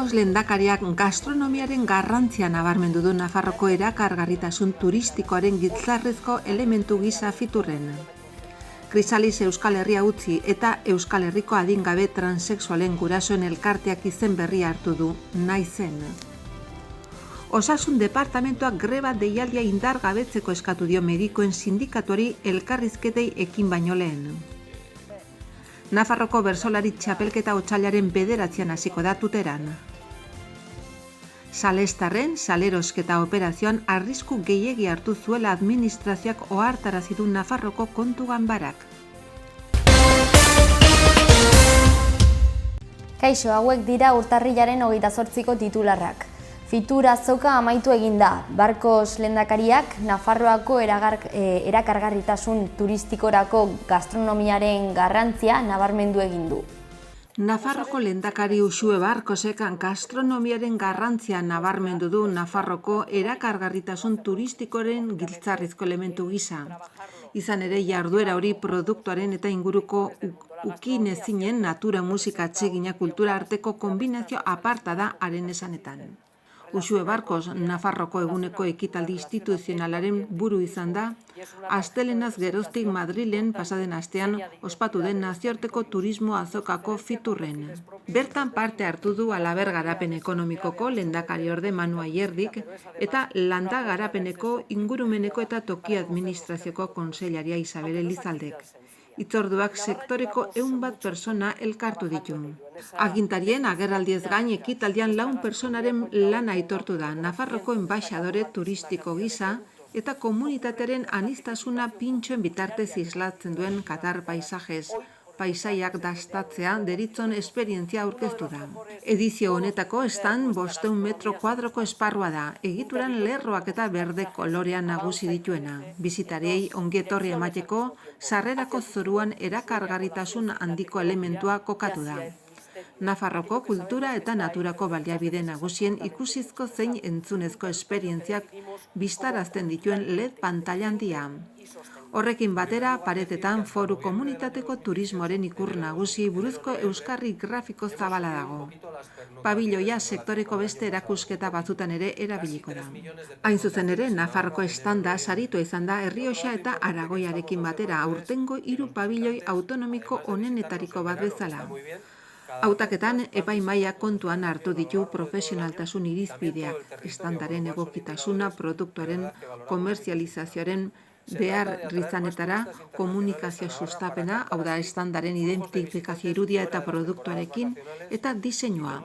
Marcos lehendakariak gastronomiaren garrantzia nabarmendu du Nafarroko erakargarritasun turistikoaren giltzarrezko elementu gisa Fiturren. Krisalis Euskal Herria utzi eta Euskal Herriko adingabe transexualen gurasoen elkarteak izen berria hartu du, Naizen. Osasun departamentoak greba deialdia indargabetzeko eskatu dio medikoen sindikatuari elkarrizketei ekin baino lehen. Nafarroko bersolari txapelketa otsailaren 9 hasiko da Tuteran. Salestarren salerosketa operazioan arrisku gehiegi hartu zuela administrazioak ohartarazi du Nafarroko kontu ganbarak. Kaixo, hauek dira urtarrilaren 28ko titularrak. Fitur azoka amaitu eginda. Marcos lehendakariak Nafarroako erakargarritasun turistikorako gastronomiaren garrantzia nabarmendu egin du. Nafarroko lehendakari Uxue Barkosek gastronomiaren garrantzia nabarmendu du Nafarroko erakargarritasun turistikoren giltzarrizko elementu gisa. Izan ere, jarduera hori produktuaren eta inguruko ukinezinen natura musika atsegina kultura arteko kombinazio aparta da haren esanetan. Uxue Barkos Nafarroko eguneko ekitaldi instituzionalaren buru izan da, astelenaz geroztik Madrilen pasaden astean ospatu den nazioarteko turismo azokako Fiturren. Bertan parte hartu du Halaber garapen ekonomikoko lehendakariorde Manu Ayerdik eta Landa garapeneko ingurumeneko eta toki administrazioko kontseilaria Isabel Elizaldek. Itzorduak sektoreko 100 persona elkartu ditu. Agintarien agerraldiez gain ekitaldian 4 personaren lana aitortu da Nafarroko enbaxadore turistiko gisa eta komunitatearen aniztasuna pintxoen bitartez islatzen duen Katar paisaiak dastatzea deritzon esperientzia aurkeztu da. Edizio honetako stand 500 metro kuadroko esparrua da, egituran lerroak eta berde kolorea nagusi dituena. Bisitariei ongietorri emateko sarrerako zoruan erakargarritasun handiko elementua kokatu da. Nafarroko kultura eta naturako baliabide nagusien ikusizko zein entzunezko esperientziak bistarazten dituen LED pantaila handia. Horrekin batera, paretetan foru komunitateko turismoaren ikur nagusi buruzko euskarri grafiko zabala dago. Pabiloia sektoreko beste erakusketa batzutan ere erabiliko da. Hain zuzen ere, Nafarroko estanda saritua izan da Errioxa eta Aragoiarekin batera aurtengo 3 pabiloi autonomiko onenetariko bat bezala. Hautaketan epaimaia kontuan hartu ditu profesionaltasun irizpideak, estandaren egokitasuna, produktuaren komerzializazioaren beharrizanetara, komunikazio sustapena, hau da estandaren identifikazio irudia eta produktuarekin, eta diseinua,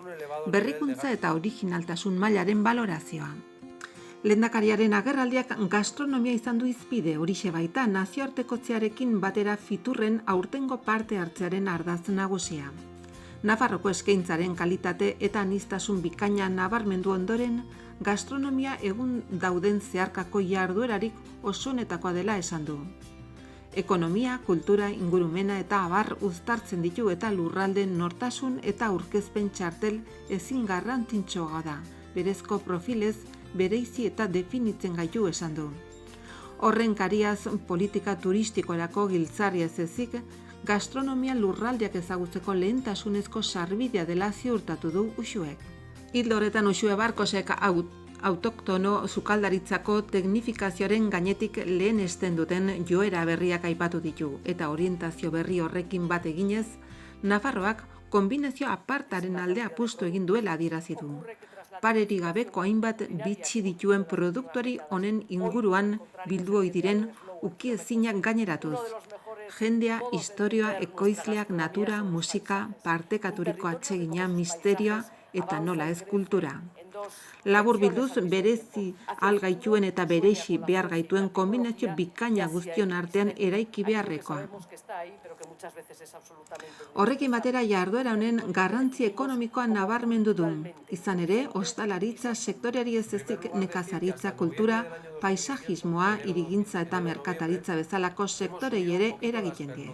berrikuntza eta originaltasun mailaren balorazioa. Lehendakariaren agerraldiak gastronomia izan du hizpide, horixe baita nazioartekotzearekin batera Fiturren aurtengo parte hartzearen ardatz nagusia. Nafarroko eskaintzaren kalitate eta aniztasun bikaina nabarmendu ondoren, gastronomia egun dauden zeharkako jarduerarik osonetakoa dela esan du. Ekonomia, kultura, ingurumena eta abar uztartzen ditu eta lurralde nortasun eta aurkezpen txartel ezin garrantzitsuagoa da, berezko profilez bereizi eta definitzen gaitu esan du. Horren kariaz politika turistikoerako giltzarria ez ezik, gastronomia lurraldeak ezagutzeko lehentasunezko sarbidea dela ziurtatu du Uxuek. Ildo horretan Uxue Barkosek autoktono sukaldaritzako teknifikazioaren gainetik lehenesten duten joera berriak aipatu ditu eta orientazio berri horrekin bat eginez, Nafarroak kombinazio apartaren alde apustu egin duela adierazi du. Parerik gabeko hainbat bitxi dituen produktuari honen inguruan bildu ohi diren ukiezinak gaineratuz. Jendea, historioa, ekoizleak, natura, musika, partekaturiko atsegina, misterioa eta nola ez kultura. Labur bilduz, berezi algaituen eta berexi behar gaituen kombinazio bikaina guztion artean eraiki beharrekoa. Horrekin batera jarduera honen garrantzi ekonomikoa nabarmendu du. Izan ere, ostalaritza sektoreari ez ezik nekazaritza, kultura, paisajismoa, hirigintza eta merkataritza bezalako sektorei ere eragiten die.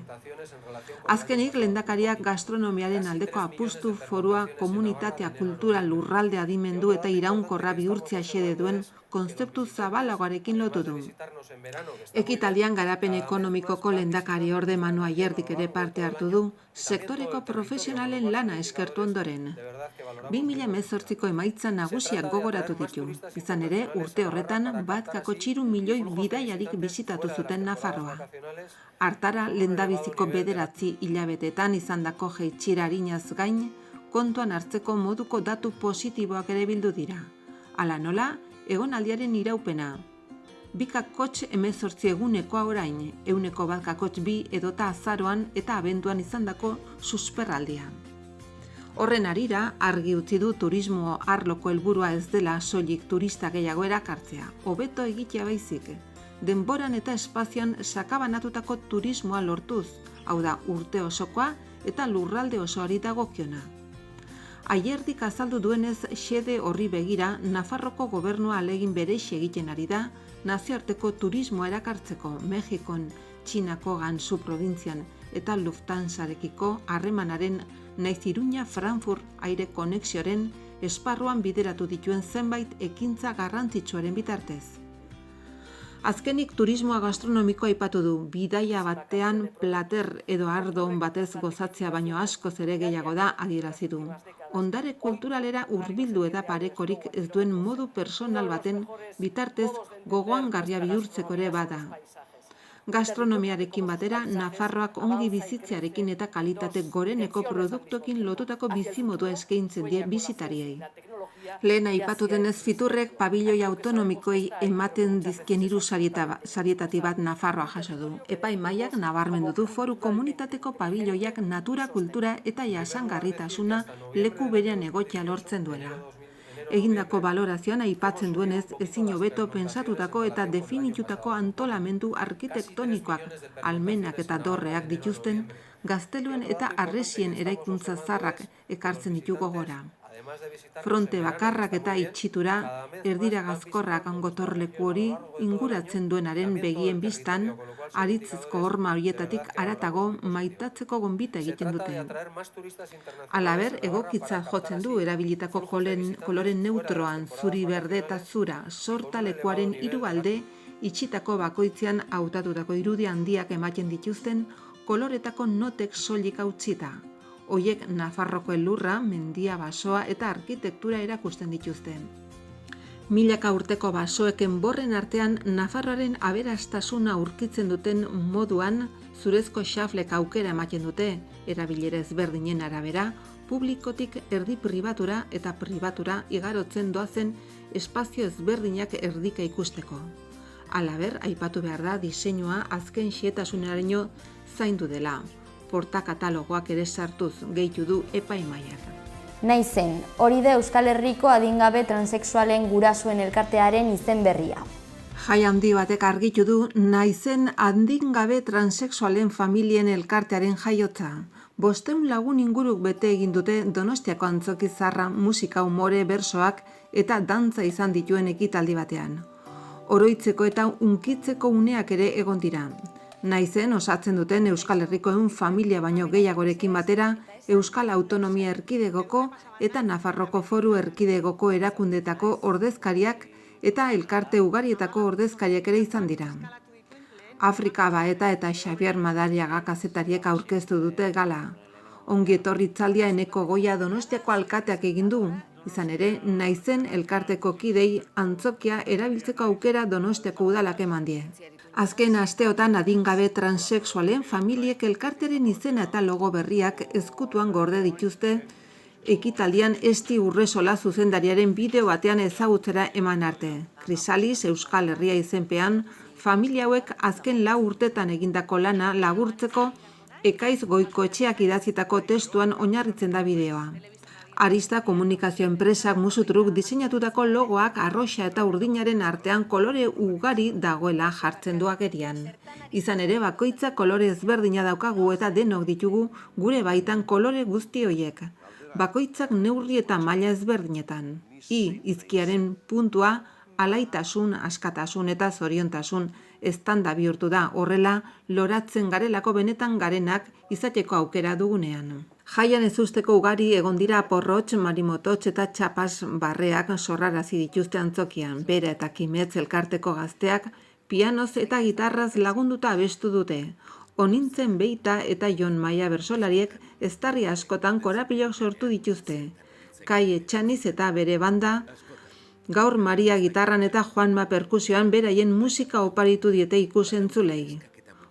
Azkenik, lehendakariak gastronomiaren aldeko apustu forua, komunitatea, kultura, lurralde adimendu eta iraunkorra bihurtzia xede duen konzeptu zabalagoarekin lotu du. Ekitaldian garapen ekonomikoko lehendakari orde Manu Ayerdik ere parte hartu du, sektoreko profesionalen lana eskertu ondoren. 2018ko emaitza nagusiak gogoratu ditu. Izan ere, urte horretan 1,3 milioi bidaiarik bisitatu zuten Nafarroa. Hartara, lehendabiziko 9 hilabetetan izandako jaitsira arinaz gain, kontuan hartzeko moduko datu positiboak ere bildu dira. Hala nola, egonaldiaren iraupena. 2,18 egunekoa orain, 1,2 edota azaroan eta abenduan izandako susperraldia. Horren harira, argi utzi du turismo arloko helburua ez dela soilik turista gehiago erakartzea, hobeto egitea baizik, denboran eta espazioan sakabanatutako turismoa lortuz, hau da urte osokoa eta lurralde osoari dagokiona. Ayerdik azaldu duenez xede horri begira, Nafarroko gobernua ahalegin bereizi egiten ari da, nazioarteko turismoa erakartzeko Mexikon, Txinako Gansu probintzian eta Lufthansarekiko harremanaren naiz Iruña Frankfurt aire konexioaren esparruan bideratu dituen zenbait ekintza garrantzitsuaren bitartez. Azkenik turismoa gastronomikoa aipatu du, bidaia batean plater edo ardo on batez gozatzea baino askoz ere gehiago da adierazi du. Ondare kulturalera hurbildu eta parekorik ez duen modu personal baten bitartez gogoangarria bihurtzeko ere bada. Gastronomiarekin batera, Nafarroak ongi bizitzearekin eta kalitate goreneko produktuekin lotutako bizimodua eskaintzen die bisitariei. Lehen aipatu denez Fiturrek pabilioi autonomikoei ematen dizkien 3 sarietati bat Nafarroa jaso du. Epaimahaiak nabarmendu du foru komunitateko pabilioiak natura, kultura eta jasangarritasuna leku berean egotea lortzen duela. Egindako balorazioan aipatzen duenez, ezin hobeto pentsatutako eta definitutako antolamendu arkitektonikoak, almenak eta dorreak dituzten, gazteluen eta harresien eraikuntza zaharrak ekartzen ditu gogora. Fronte bakarrak eta itxitura, erdira gazkorrak gotorleku hori inguratzen duenaren begien bistan, aritzezko horma horietatik haratago maitatzeko gonbita egiten dute. Halaber, egokitza jotzen du erabilitako kolore neutroan, zuri, berde eta zura, sortalekuaren 3 alde, itxitako bakoitzean hautatutako irudi handiak ematen dituzten, koloretako notek soilik hautsita. Hoiek Nafarroko elurra, mendia, basoa eta arkitektura erakusten dituzten. Milaka urteko basoeken borren artean Nafarroaren aberastasuna aurkitzen duten moduan zurezko xaflek aukera ematen dute, erabilera ezberdinen arabera, publikotik erdi pribatura eta pribatura igarotzen doazen espazio ezberdinak erdika ikusteko. Halaber, aipatu behar da diseinua azken xehetasunareino zaindu dela. Portakatalogoak ere sartuz gehitu du epaimahaiak. Naizen, hori da Euskal Herriko adingabe transexualen gurasoen elkartearen izen berria. Jai handi batek argitu du Naizen adingabe transexualen familien elkartearen jaiotza. 500 lagun inguruk bete egin dute Donostiako antzoki zaharra musika, umore, bersoak eta dantza izan dituen ekitaldi batean. Oroitzeko eta unkitzeko uneak ere egon dira. Naizen osatzen duten Euskal Herriko 100 familia baino gehiagorekin batera, Euskal Autonomia Erkidegoko eta Nafarroko Foru Erkidegoko erakundetako ordezkariak eta elkarte ugarietako ordezkariak ere izan dira. Afrika Baeta eta Xabier Madariaga kazetariek aurkeztu dute gala. Ongi etorri hitzaldia Eneko Goia Donostiako alkateak egin du. Izan ere, Naizen elkarteko kidei antzokia erabiltzeko aukera Donostiako udalak eman die. Azken asteotan adingabe transexualen familiek elkartearen izena eta logo berriak ezkutuan gorde dituzte, ekitaldian Esti Urresola zuzendariaren bideo batean ezagutzera eman arte. Krisalis Euskal Herria izenpean, familia hauek azken 4 urtetan egindako lana laburtzeko Ekaiz Goikoetxeak idatzitako testuan oinarritzen da bideoa. Arista komunikazio enpresak musutruk diseinatutako logoak arroxa eta urdinaren artean kolore ugari dagoela jartzen du agerian. Izan ere bakoitza kolore ezberdina daukagu eta denok ditugu gure baitan kolore guzti horiek. Bakoitzak neurri eta maila ezberdinetan. I izkiaren puntua alaitasun, askatasun eta zoriontasun eztanda bihurtu da, horrela loratzen garelako benetan garenak izateko aukera dugunean. Jaian ez usteko ugari egon dira porrotx, marimototx eta txapas barreak sorrarazi dituzte antzokian. Bera eta Kimetz elkarteko gazteak pianoz eta gitarraz lagunduta abestu dute. Onintzen Beita eta Jon Maia bersolariek eztarri askotan korapilok sortu dituzte. Kai Etxaniz eta bere banda, gaur Maria gitarran eta Juanma perkusioan beraien musika oparitu diete ikusentzulei.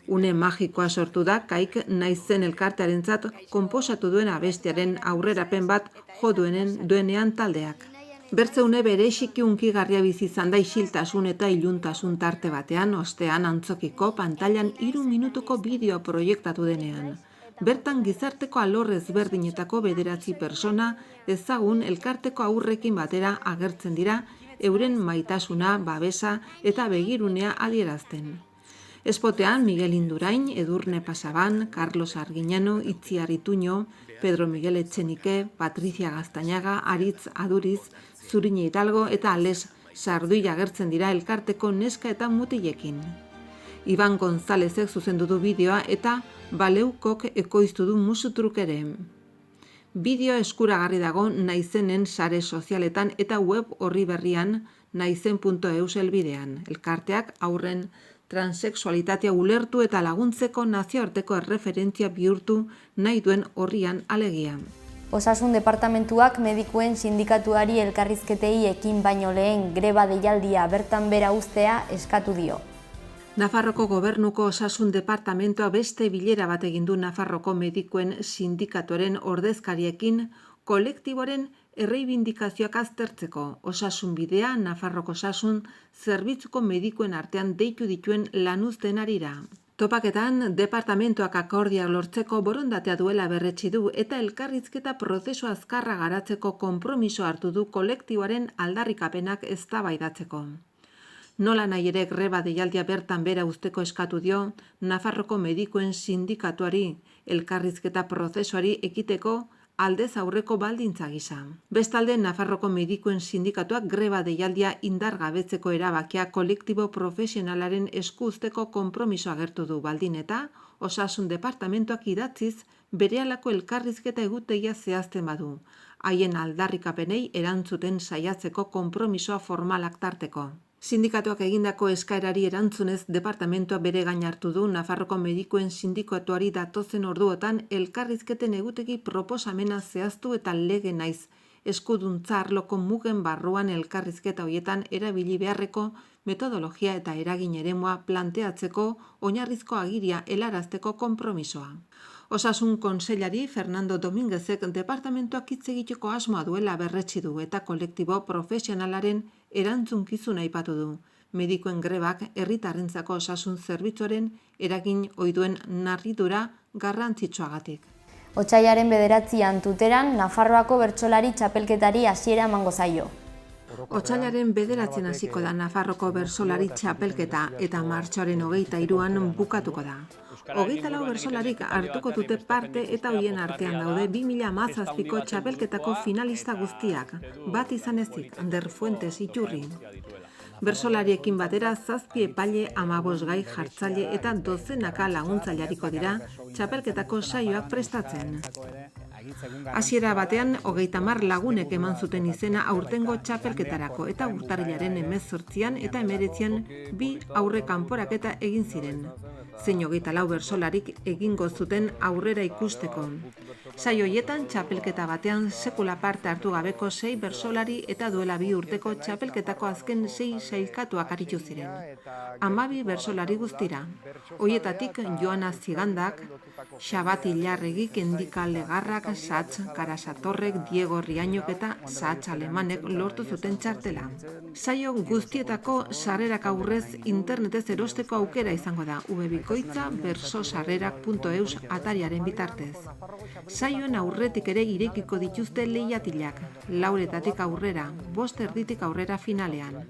Une magikoa sortu da Kaik Naizen elkartearentzat konposatu duen abestiaren aurrerapen bat jo duenean taldeak. Bertzeune bereziki hunkigarria bizi izan da isiltasun eta iluntasun tarte batean, ostean antzokiko pantailan 3 minutuko bideoa proiektatu denean. Bertan gizarteko alor ezberdinetako 9 pertsona ezagun elkarteko aurrekin batera agertzen dira euren maitasuna, babesa eta begirunea adierazten. Espotean Miguel Indurain, Edurne Pasaban, Carlos Arguiñano, Itziar Ituño, Pedro Miguel Etxenike, Patricia Gaztañaga, Aritz Aduriz, Zurine Hidalgo eta Ales Sardui agertzen dira elkarteko neska eta mutilekin. Iban Gonzálezek zuzendu du bideoa eta Baleukok ekoiztu du musutruk ere. Bideo eskuragarri dago Naizenen sare sozialetan eta web orri berrian naizen.eus elbidean. Elkarteak aurren transexualitatea ulertu eta laguntzeko nazioarteko erreferentzia bihurtu nahi duen orrian alegia. Osasun departamentuak medikuen sindikatuari elkarrizketei ekin baino lehen greba deialdia bertan bera uztea eskatu dio. Nafarroko Gobernuko Osasun Departamentoa beste bilera bat egin du Nafarroko medikuen sindikatuaren ordezkariekin kolektiboren erreibindikazioak aztertzeko. Osasun bidea Nafarroko Osasun zerbitzuko medikuen artean deitu dituen lanuzten arira. Topaketan, departamentoak akordiak lortzeko borondatea duela berretsi du eta elkarrizketa prozesu azkarra garatzeko konpromiso hartu du kolektiboaren aldarrikapenak eztabaidatzeko. Nola nahi ere greba deialdia bertan bera uzteko eskatu dio Nafarroko medikuen sindikatuari elkarrizketa prozesuari ekiteko aldez aurreko baldintza gisa. Bestalde, Nafarroko medikuen sindikatuak greba deialdia indargabetzeko erabakia kolektibo profesionalaren esku uzteko konpromiso agertu du baldin eta Osasun Departamentoak idatziz berehalako elkarrizketa egutegia zehazten badu, haien aldarrikapenei erantzuten saiatzeko konpromisoa formalak tarteko. Sindikatuak egindako eskaerari erantzunez departamentoa bere gain hartu du Nafarroko medikuen sindikatuari datozen orduotan elkarrizketen egutegi proposamena zehaztu eta lege naiz eskuduntza arloko mugen barruan elkarrizketa hoietan erabili beharreko metodologia eta eragin eremua planteatzeko oinarrizko agiria helarazteko konpromisoa. Osasun kontseilari Fernando Dominguezek departamentoak hitz egiteko asmoa duela berretsi du eta kolektibo profesionalaren erantzunkizuna aipatu du. Medikuen grebak herritarrentzako osasun zerbitzuaren eragin ohi duen narridura garrantzitsuagatik. Otsailaren 9 Tuteran Nafarroako bertsolari txapelketari hasiera emango zaio. Otsailaren 9 hasiko da Nafarroko bertsolari txapelketa eta martxoaren 23an bukatuko da. 24 bertsolarik hartuko dute parte eta hoien artean daude 2017ko txapelketako finalista guztiak, bat izan ezik, Ander Fuentes Iturri. Bertsolariekin batera 7 epaile, 15 gai jartzaile eta dozenaka laguntzaileariko dira txapelketako saioak prestatzen. Hasiera batean 30 lagunek eman zuten izena aurtengo txapelketarako eta urtarrilaren 18an eta 19an 2 aurre kanporaketa egin ziren. Zein 24 bersolarik egingo zuten aurrera ikusteko. Saio hoietan txapelketa batean sekula parte hartu gabeko 6 bersolari eta duela 2 urteko txapelketako azken 6 sailkatuak aritu ziren. 12 bersolari guztira. Hoietatik Joana Zigandak, Xabati Ilarregik, Endika Legarrak, Satz Karasatorrek, Diego Riañok eta Satz Alemanek lortu zuten txartela. Saio guztietako sarrerak aurrez internetez erosteko aukera izango da ubebikoitza bersosarrerak.eus atariaren bitartez. Saioen aurretik ere irekiko dituzte lehiatilak, 4etatik aurrera, 5 erditik aurrera finalean.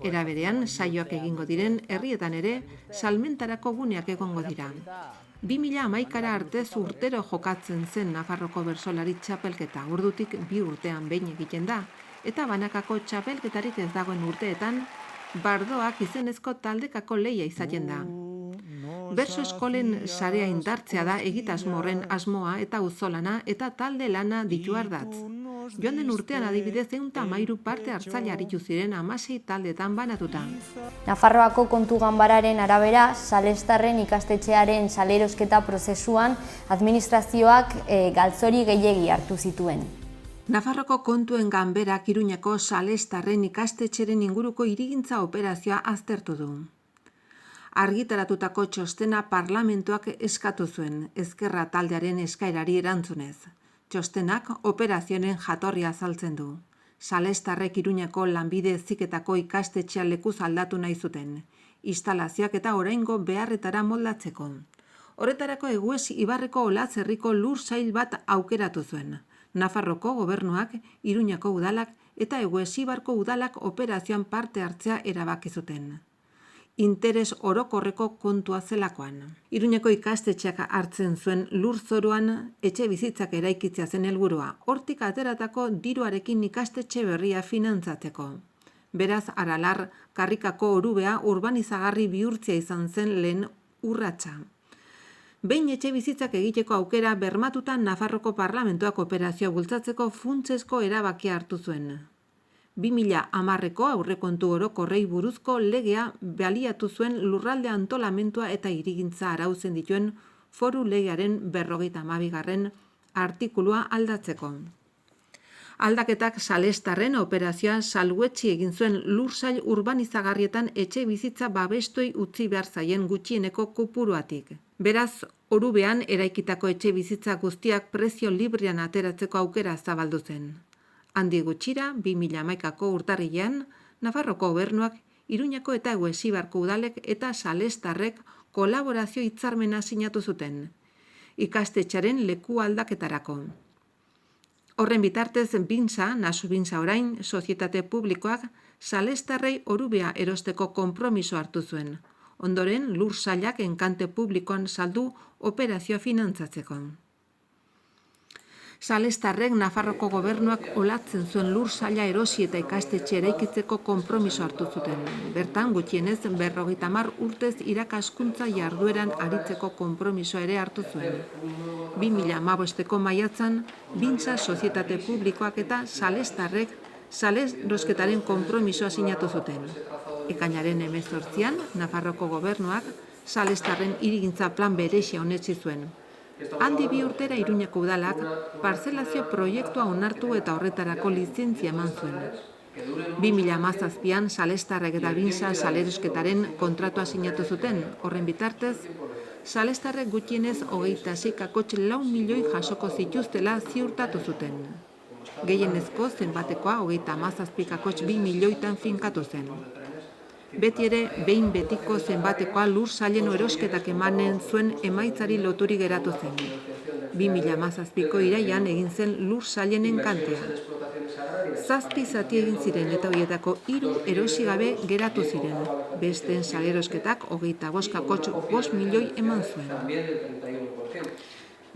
Era berean, saioak egingo diren herrietan ere salmentarako guneak egongo dira. 2011 arte urtero jokatzen zen Nafarroko bersolari txapelketa, ordutik 2 urtean behin egiten da, eta banakako txapelketarik ez dagoen urteetan, bardoak izenezko taldekako lehia izaten da. Berso eskolen sarea indartzea da egitasmoren asmoa eta auzolana eta talde lana ditu ardatz. Joan den urtean adibidez 113 parte hartzaile aritu ziren 16 taldetan banatuta. Nafarroako kontu ganbararen arabera, salestarren ikastetxearen salerosketa prozesuan administrazioak galtzori gehiegi hartu zituen. Nafarroko kontuen ganberak Iruñako salestarren ikastetxeren inguruko hirigintza operazioa aztertu du. Argitaratutako txostena parlamentuak eskatu zuen, ezkerra taldearen eskaerari erantzunez. Txostenak operazioen jatorria azaltzen du. Salestarrek Iruñako lanbide heziketako ikastetxea lekuz aldatu nahi zuten, instalazioak eta oraingo beharretara moldatzeko. Horretarako Egues Ibarreko Olatzerriko lur sail bat aukeratu zuen. Nafarroko gobernuak, Iruñako udalak eta Egues Ibarko udalak operazioan parte hartzea erabaki zuten. Interes orokorreko kontua zelakoan. Iruñeko ikastetxeak hartzen zuen lurzoruan etxe bizitzak eraikitzea zen helburua, hortik ateratako diruarekin ikastetxe berria finantzatzeko. Beraz, Aralar, Karrikako Orubea urbanizagarri bihurtzea izan zen lehen urratsa. Behin etxe bizitzak egiteko aukera bermatuta Nafarroko parlamentuak operazioa bultzatzeko funtsezko erabakia hartu zuen. 2010ko aurrekontu orokorrei buruzko legea baliatu zuen lurralde antolamentua eta hirigintza arautzen dituen foru legearen 52. artikulua aldatzeko. Aldaketak salestarren operazioa salbuetsi egin zuen lursail urbanizagarrietan etxe bizitza babestoi utzi behar zaien gutxieneko kopuruatik. Beraz, Orubean eraikitako etxe bizitza guztiak prezio librean ateratzeko aukera zabaldu zen. Handi gutxira, 2011ko urtarrilean, Nafarroko gobernuak, Iruñako eta Egues Ibarko udalek eta salestarrek kolaborazio hitzarmena sinatu zuten, ikastetxaren leku aldaketarako. Horren bitartez, Bintza, Nasu Bintza orain, sozietate publikoak, salestarrei Orubea erosteko konpromiso hartu zuen. Ondoren, lur sailak enkante publikoan saldu operazioa finantzatzeko. Salestarrek Nafarroko gobernuak olatzen zuen lur saila erosi eta ikastetxe eraikitzeko konpromiso hartu zuten. Bertan, gutxienez 50 urtez irakaskuntza jardueran aritzeko konpromisoa ere hartu zuen. 2015ko maiatzan, Bintza sozietate publikoak eta salestarrek salerosketaren konpromisoa sinatu zuten. Ekainaren 18an, Nafarroko gobernuak salestarren hirigintza plan berezia onetsi zuen. Handi bi urtera Iruñako udalak parzelazio proiektua onartu eta horretarako lizentzia eman zuen. 2017an salestarrek eta Bintza salerosketaren kontratua sinatu zuten. Horren bitartez, salestarrek gutxienez 26,4 milioi jasoko zituztela ziurtatu zuten. Gehienezko zenbatekoa 37,2 milioitan finkatu zen. Beti ere, behin betiko zenbatekoa lur sailen erosketak emanen zuen emaitzari loturi geratu zen. 2017ko iraian egin zen lur sailen enkantea. 7 zati egin ziren eta horietako 3 erosi gabe geratu ziren. Besteen salerosketak 25,5 milioi eman zuen.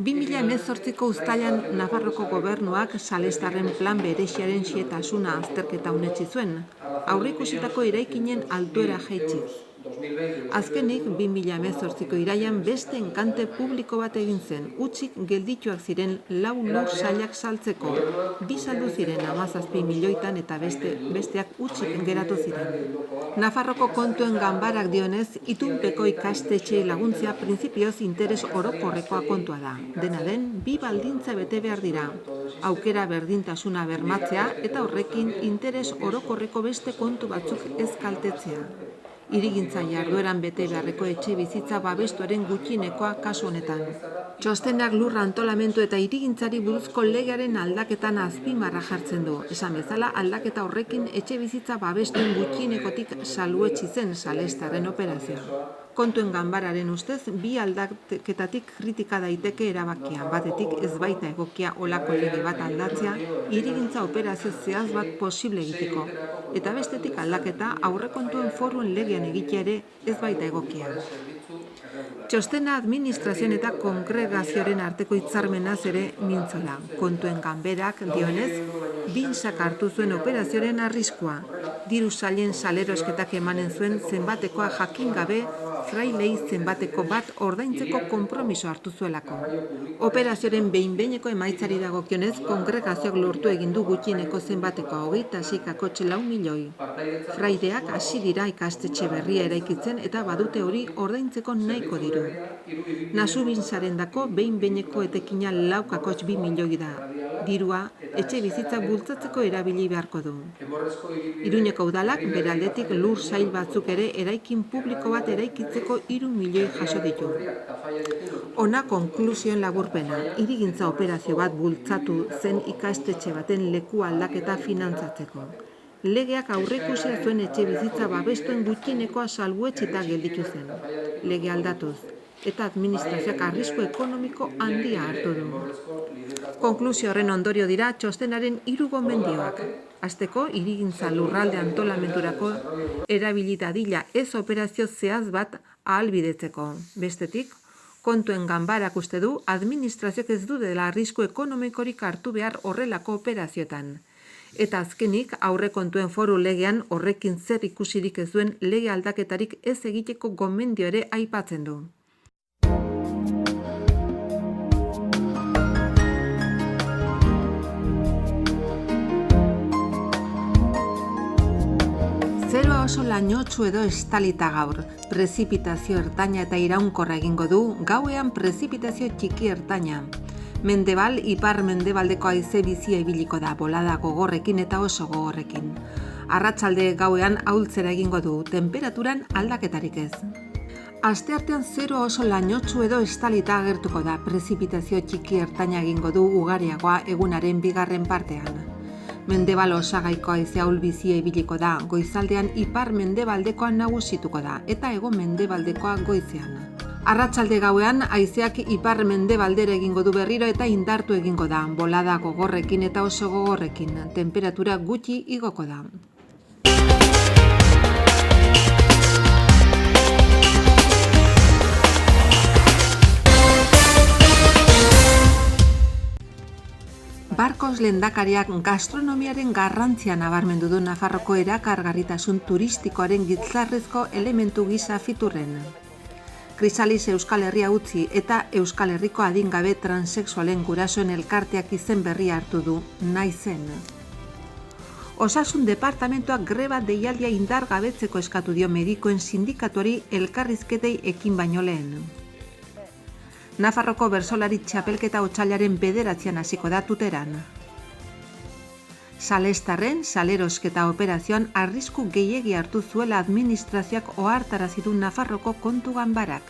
2018ko uztailan Nafarroko gobernuak salestarren plan bereziaren xehetasuna azterketa onetsi zuen, aurreikusitako eraikinen altuera jaitsiz. Azkenik, 2018ko iraian beste enkante publiko bat egin zen, hutsik geldituak ziren 4 lur sailak saltzeko, 2 saldu ziren 17 milioitan eta besteak hutsik geratu ziren. Nafarroko kontuen ganbarak dionez, itunpeko ikastetxeei laguntzea printzipioz interes orokorrekoa kontua da. Dena den, 2 baldintza bete behar dira. Aukera berdintasuna bermatzea eta horrekin interes orokorreko beste kontu batzuk ez kaltetzea. Hirigintza jardueran bete beharreko etxe bizitza babestuaren gutxienekoa kasu honetan. Txostenak lurra antolamendu eta hirigintzari buruzko legearen aldaketan azpimarra jartzen du. Esan bezala, aldaketa horrekin etxe bizitza babestuen gutxienekotik salbuetsi zen salestarren operazioa. Kontuen ganbararen ustez, 2 aldaketatik kritika daiteke erabakia. Batetik ez baita egokia olako lege bat aldatzea, hirigintza operazio zehaz bat posible egiteko. Eta bestetik aldaketa aurrekontuen foruen legean egitea ere ez baita egokia. Txostena administrazioen eta kongregazioaren arteko hitzarmenaz ere mintzola. Kontuen ganberak dionez, bintzak hartu zuen operazioaren arriskua. Diru sailen salerosketak emanen zuen zenbatekoa jakin gabe, frailei zenbateko bat ordaintzeko konpromiso hartu zuelako. Operazioaren behin-behineko emaitzari dagokionez, kongregazioak lortu egin du gutxieneko zenbatekoa 26,4 milioi. Fraideak hasi dira ikastetxe berria eraikitzen eta badute hori ordaintzeko nahiko diru. Nasu bintzarendako behin-behineko etekina 4,2 milioi da. Dirua etxe bizitza bultzatzeko erabili beharko du. Iruñeko udalak bere aldetik lur sail batzuk ere eraikin publiko bat eraikitzeko 3 milioi jaso ditu. Hona konklusioen laburpena, hirigintza operazio bat bultzatu zen ikastetxe baten leku aldaketa finantzatzeko. Legeak aurreikusia zuen etxe bizitza babestuen gutxienekoa salbuetsita gelditu zen. Lege aldatuz, eta administrazioak arrisku ekonomiko handia hartu du. Konklusio horren ondorio dira txostenaren 3 gomendioak. Hasteko, hirigintza lurralde antolamenturako erabili dadila ez operazio zehaz bat ahalbidetzeko. Bestetik, kontuen ganbarak uste du administrazioak ez du dela arrisku ekonomikorik hartu behar horrelako operazioetan. Eta azkenik, aurrekontuen foru legean horrekin zer ikusirik ez duen lege aldaketarik ez egiteko gomendio ere aipatzen du. Zeroa oso lainotsu edo estalita gaur. Prezipitazio ertaina eta iraunkorra egingo du, gauean prezipitazio txiki ertaina. Mendebal, ipar-mendebaldeko haize bizia ibiliko da, bolada gogorrekin eta oso gogorrekin. Arratsalde gauean ahultzera egingo du, temperaturan aldaketarik ez. Asteartean zeroa oso lainotsu edo estalita agertuko da, prezipitazio txiki ertaina egingo du ugariagoa egunaren bigarren partean. Mendebal osagaiko haize ahul-bizia ibiliko da, goizaldean ipar-mendebaldekoa nagusituko da, eta hego-mendebaldekoa goizean. Arratsalde gauean, haizeak ipar-mendebaldera egingo du berriro eta indartu egingo da, bolada gogorrekin eta oso gogorrekin, temperatura gutxi igoko da. Barkos lehendakariak gastronomiaren garrantzia nabarmendu du Nafarroko erakargarritasun turistikoaren giltzarrezko elementu gisa Fiturren. Krisalis Euskal Herria utzi eta Euskal Herriko adingabe transexualen gurasoen elkarteak izen berria hartu du, Naizen. Osasun departamentuak greba deialdia indargabetzeko eskatu dio medikuen sindikatuari elkarrizketei ekin baino lehen. Nafarroko bersolari txapelketa otsailaren 9an hasiko da Tuteran. Salestarren salerosketa operazioan arrisku gehiegi hartu zuela administrazioak ohartarazi du Nafarroko kontu ganbarak.